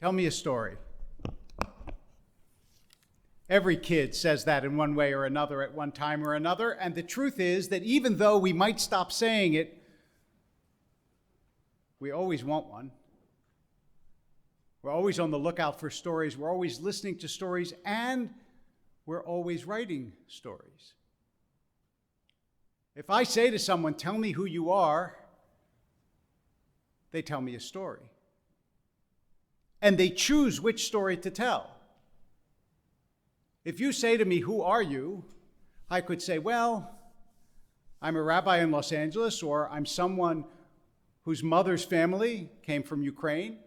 Tell me a story. Every kid says that in one way or another at one time or another, and the truth is that even though we might stop saying it, we always want one. We're always on the lookout for stories. We're always listening to stories, and we're always writing stories. If I say to someone, "Tell me who you are," they tell me a story. And they choose which story to tell. If you say to me, "Who are you?" I could say, "Well, I'm a rabbi in Los Angeles," or "I'm someone whose mother's family came from Ukraine,"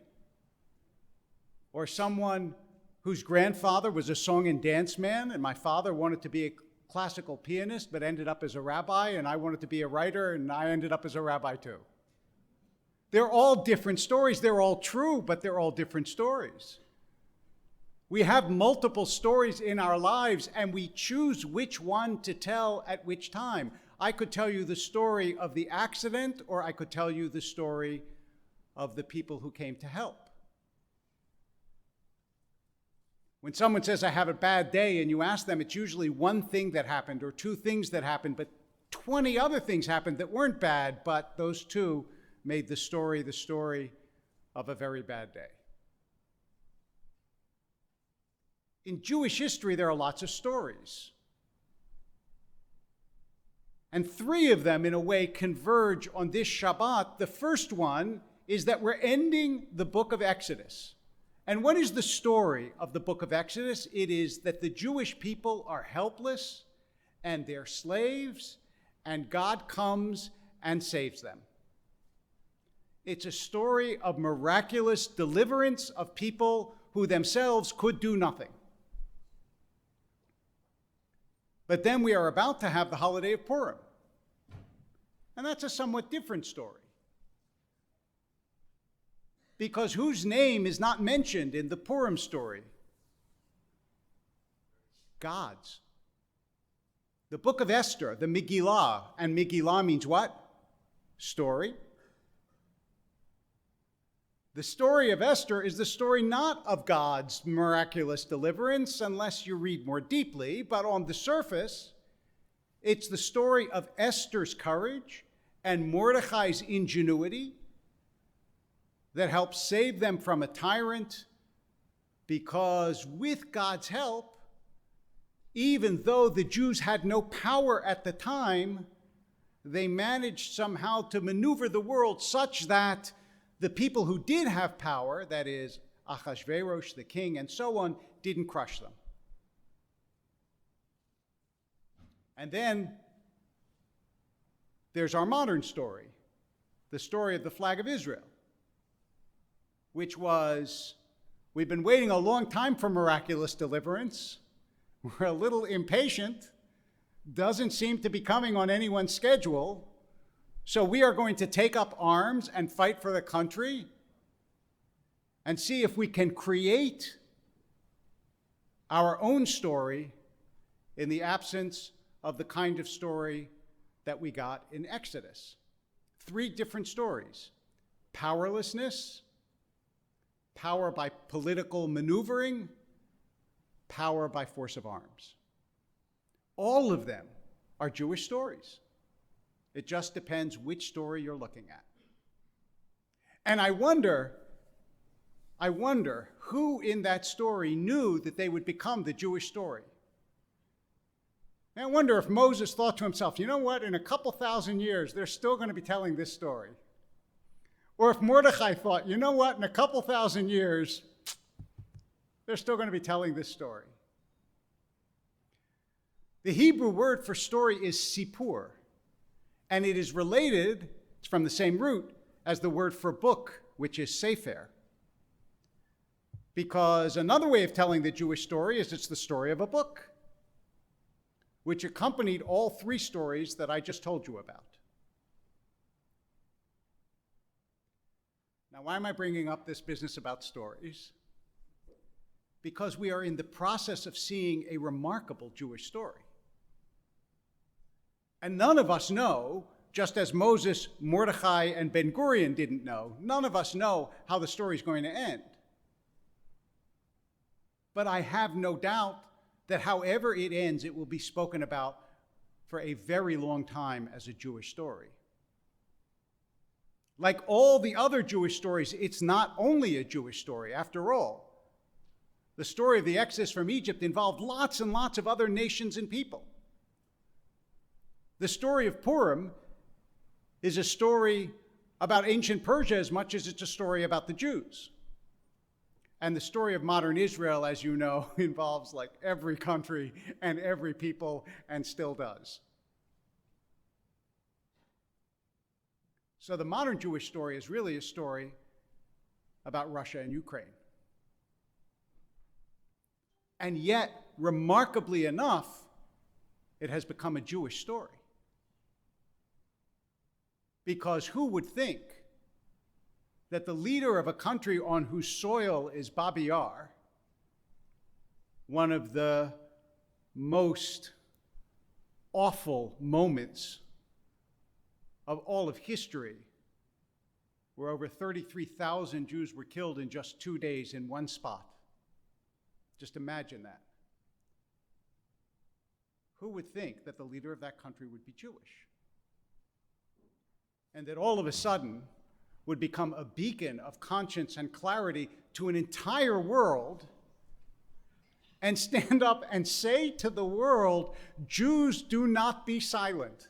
or "someone whose grandfather was a song and dance man, and my father wanted to be a classical pianist but ended up as a rabbi, and I wanted to be a writer and I ended up as a rabbi too." They're all different stories. They're all true, but they're all different stories. We have multiple stories in our lives, and we choose which one to tell at which time. I could tell you the story of the accident, or I could tell you the story of the people who came to help. When someone says, "I have a bad day," and you ask them, it's usually one thing that happened or two things that happened, but 20 other things happened that weren't bad, but those two made the story of a very bad day. In Jewish history, there are lots of stories. And three of them, in a way, converge on this Shabbat. The first one is that we're ending the book of Exodus. And what is the story of the book of Exodus? It is that the Jewish people are helpless and they're slaves, and God comes and saves them. It's a story of miraculous deliverance of people who themselves could do nothing. But then we are about to have the holiday of Purim. And that's a somewhat different story. Because whose name is not mentioned in the Purim story? God's. The book of Esther, the Megillah, and Megillah means what? Story. The story of Esther is the story not of God's miraculous deliverance, unless you read more deeply, but on the surface, it's the story of Esther's courage and Mordecai's ingenuity that helps save them from a tyrant, because with God's help, even though the Jews had no power at the time, they managed somehow to maneuver the world such that the people who did have power, that is, Achashverosh, the king, and so on, didn't crush them. And then there's our modern story, the story of the flag of Israel, which was, we've been waiting a long time for miraculous deliverance. We're a little impatient. Doesn't seem to be coming on anyone's schedule. So we are going to take up arms and fight for the country and see if we can create our own story in the absence of the kind of story that we got in Exodus. Three different stories: powerlessness, power by political maneuvering, power by force of arms. All of them are Jewish stories. It just depends which story you're looking at. And I wonder who in that story knew that they would become the Jewish story. And I wonder if Moses thought to himself, you know what, in a couple thousand years, they're still going to be telling this story. Or if Mordecai thought, you know what, in a couple thousand years, they're still going to be telling this story. The Hebrew word for story is sipur. And it is related, it's from the same root, as the word for book, which is sefer. Because another way of telling the Jewish story is it's the story of a book, which accompanied all three stories that I just told you about. Now, why am I bringing up this business about stories? Because we are in the process of seeing a remarkable Jewish story. And none of us know, just as Moses, Mordecai, and Ben-Gurion didn't know, none of us know how the story is going to end. But I have no doubt that however it ends, it will be spoken about for a very long time as a Jewish story. Like all the other Jewish stories, it's not only a Jewish story. After all, the story of the Exodus from Egypt involved lots and lots of other nations and people. The story of Purim is a story about ancient Persia as much as it's a story about the Jews. And the story of modern Israel, as you know, involves like every country and every people, and still does. So the modern Jewish story is really a story about Russia and Ukraine. And yet, remarkably enough, it has become a Jewish story. Because who would think that the leader of a country on whose soil is Babi Yar, one of the most awful moments of all of history, where over 33,000 Jews were killed in just 2 days in one spot. Just imagine that. Who would think that the leader of that country would be Jewish? And that all of a sudden would become a beacon of conscience and clarity to an entire world and stand up and say to the world, Jews, do not be silent.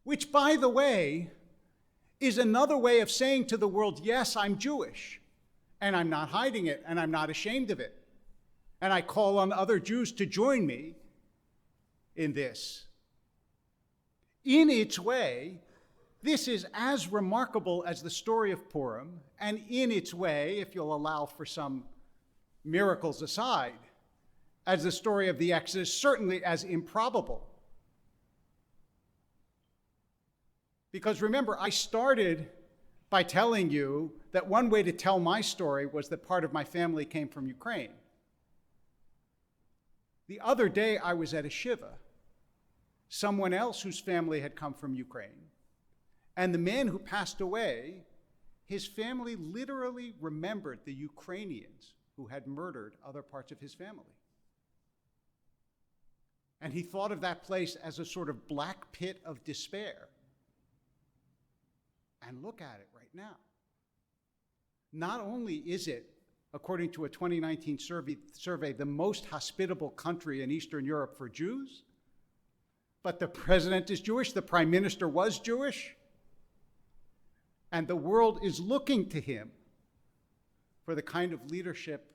Which, by the way, is another way of saying to the world, yes, I'm Jewish, and I'm not hiding it, and I'm not ashamed of it. And I call on other Jews to join me in this. In its way, this is as remarkable as the story of Purim, and in its way, if you'll allow for some miracles aside, as the story of the Exodus, certainly as improbable. Because remember, I started by telling you that one way to tell my story was that part of my family came from Ukraine. The other day, I was at a shiva, someone else whose family had come from Ukraine. And the man who passed away, his family literally remembered the Ukrainians who had murdered other parts of his family. And he thought of that place as a sort of black pit of despair. And look at it right now. Not only is it, according to a 2019 survey, the most hospitable country in Eastern Europe for Jews, but the president is Jewish, the prime minister was Jewish, and the world is looking to him for the kind of leadership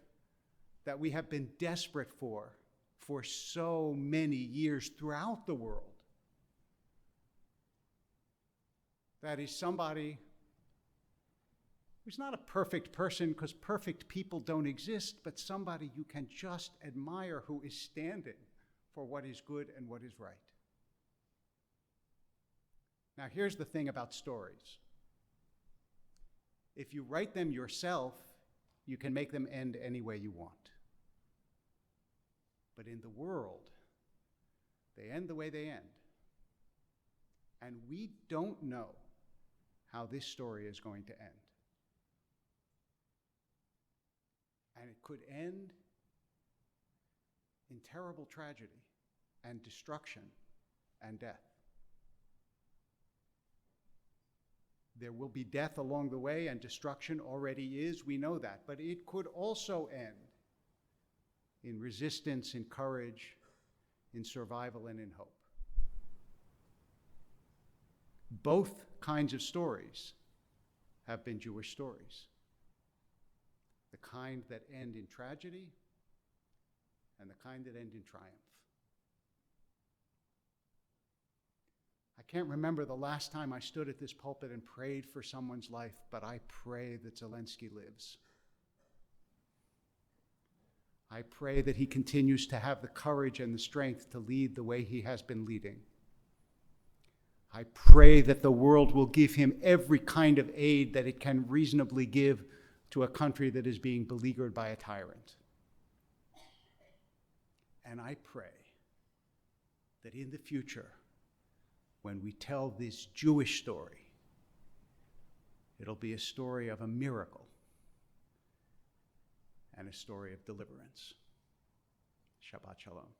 that we have been desperate for so many years throughout the world. That is somebody who's not a perfect person, because perfect people don't exist, but somebody you can just admire, who is standing for what is good and what is right. Now, here's the thing about stories. If you write them yourself, you can make them end any way you want. But in the world, they end the way they end. And we don't know how this story is going to end. And it could end in terrible tragedy and destruction and death. There will be death along the way, and destruction already is, we know that. But it could also end in resistance, in courage, in survival, and in hope. Both kinds of stories have been Jewish stories. The kind that end in tragedy and the kind that end in triumph. I can't remember the last time I stood at this pulpit and prayed for someone's life, but I pray that Zelensky lives. I pray that he continues to have the courage and the strength to lead the way he has been leading. I pray that the world will give him every kind of aid that it can reasonably give to a country that is being beleaguered by a tyrant. And I pray that in the future, when we tell this Jewish story, it'll be a story of a miracle and a story of deliverance. Shabbat Shalom.